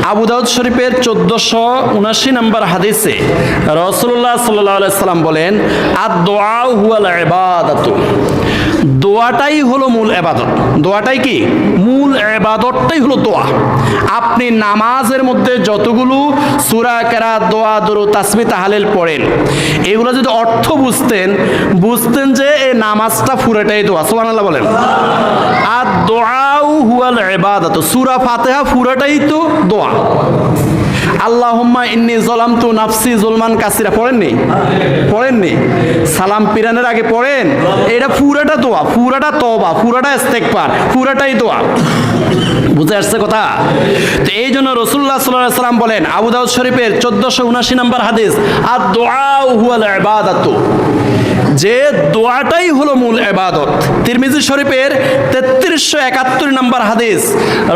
আবু দাউদ শরীফের 1479 নম্বর হাদিসে রাসূলুল্লাহ সাল্লাল্লাহু আলাইহি সাল্লাম বলেন, আদ-দুআ হুয়াল ইবাদাতু, দোয়াটাই হলো মূল ইবাদত। দোয়াটাই কি? মূল ইবাদতটাই হলো দোয়া। আপনি নামাজের মধ্যে যতগুলো সূরা, কেরাত, দোয়া, দুরূদ, তাসবিহ, তাহলিল পড়েন, এগুলো যদি অর্থ বুঝতেন যে এই নামাজটা পুরোটাই দোয়া। সুবহানাল্লাহ বলেন। আদ-দুআ হুয়াল ইবাদাতু, সূরা ফাতিহা পুরোটাই তো দোয়া। আল্লাহুম্মা ইন্নী যালামতু নাফসি যুলমান কাসীরা পড়েননি? সালাম পিরানের আগে পড়েন? এটা পুরাটা দোয়া, পুরাটা তওবা, পুরাটা ইস্তেগফার, পুরাটাই দোয়া। বুঝে আসছে কথা? তো এই জন্য রাসূলুল্লাহ সাল্লাল্লাহু আলাইহি সাল্লাম বলেন, আবু দাউদ শরীফের 1479 নম্বর হাদিস, আদ-দুআ হুয়াল ইবাদাতু, যে দোয়াটাই হলো মূল ইবাদত। তিরমিজি শরীফের 3371 নম্বর হাদিস,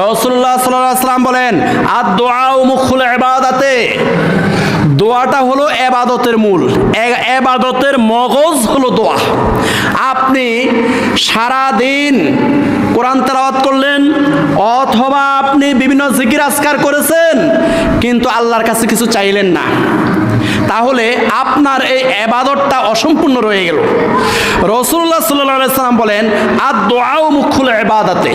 রাসূলুল্লাহ সাল্লাল্লাহু আলাইহি সাল্লাম বলেন, আদ-দুআ মুখুল ইবাদাতে, দোয়াটা হলো ইবাদতের মূল, ইবাদতের মগজ হলো দোয়া। আপনি সারা দিন কোরআন তেলাওয়াত করলেন অথবা আপনি বিভিন্ন জিকির আজকার করেছেন, কিন্তু আল্লাহর কাছে কিছু চাইলেন না, তাহলে আপনার এই ইবাদতটা অসম্পূর্ণ রয়ে গেল। রাসূলুল্লাহ সাল্লাল্লাহু আলাইহি সাল্লাম বলেন, আদ-দুআ মুখুল ইবাদাতে,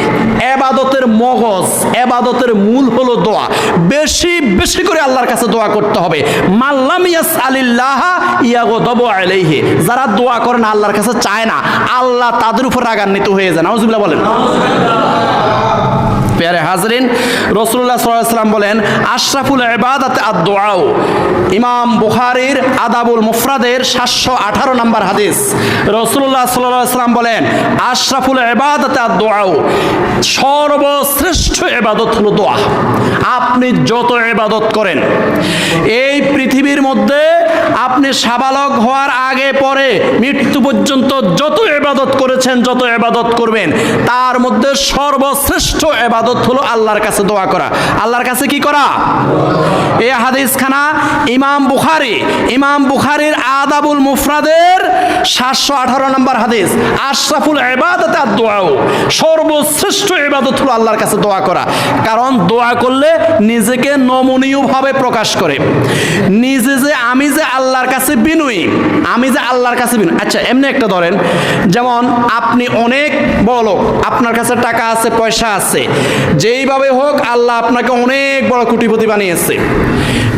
ইবাদতের মগজ, ইবাদতের মূল হলো দোয়া। বেশি বেশি করে আল্লাহর কাছে দোয়া করতে হবে। মাল্লাম ইয়াসআলিল্লাহ ইয়াগদাবু আলাইহি, যারা দোয়া করে না, আল্লাহর কাছে চায় না, আল্লাহ তাদের উপর রাগান্বিত হয়ে যায়। নাউজুবিল্লাহ বলেন। প্যারে হাজরিন, রাসূলুল্লাহ সাল্লাল্লাহু আলাইহি সাল্লাম বলেন, আশরাফুল ইবাদাত আদ-দুআ। ইমাম বুখারীর আদাবুল মুফরাদের 718 নম্বর হাদিস, রাসূলুল্লাহ সাল্লাল্লাহু আলাইহি সাল্লাম বলেন, আশরাফুল ইবাদাত আদ-দুআ, সর্বশ্রেষ্ঠ ইবাদত হলো দোয়া। আপনি যত ইবাদত করেন, এই পৃথিবীর মধ্যে আপনি সাবালক হওয়ার আগে পরে মৃত্যু পর্যন্ত যত ইবাদত করেছেন, যত ইবাদত করবেন, তার মধ্যে সর্বশ্রেষ্ঠ ইবাদত হলো আল্লাহর কাছে দোয়া করা। আল্লাহর কাছে কি করা? এই হাদিসখানা ইমাম বুখারীর আদাবুল মুফরাদের 718 নম্বর হাদিস, আশরাফুল ইবাদাত আদ-দুআ, সর্বশ্রেষ্ঠ ইবাদত হলো আল্লাহর কাছে দোয়া করা। কারণ দোয়া করলে নিজেকে নমনীয় ভাবে প্রকাশ করে, নিজে যে আমি যে আল্লাহর কাছে বিনয়ী, আচ্ছা এমনি একটা ধরেন, যেমন আপনি অনেক বড় লোক, আপনার কাছে টাকা আছে, পয়সা আছে, যেইভাবে হোক আল্লাহ আপনাকে অনেক বড় কোটিপতি বানিয়েছে,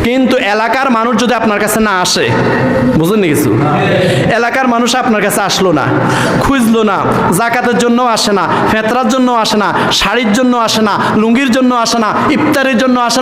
কিন্তু এলাকার মানুষ যদি আপনার কাছে না আসে, বুঝলেন কিছু? এলাকার মানুষ আপনার কাছে আসলো না, খুঁজলো না, যাকাতের জন্য আসে না, ফেতরার জন্য আসে না, শাড়ির জন্য আসে না, লুঙ্গির জন্য আসে না, ইফতারের জন্য আসে না,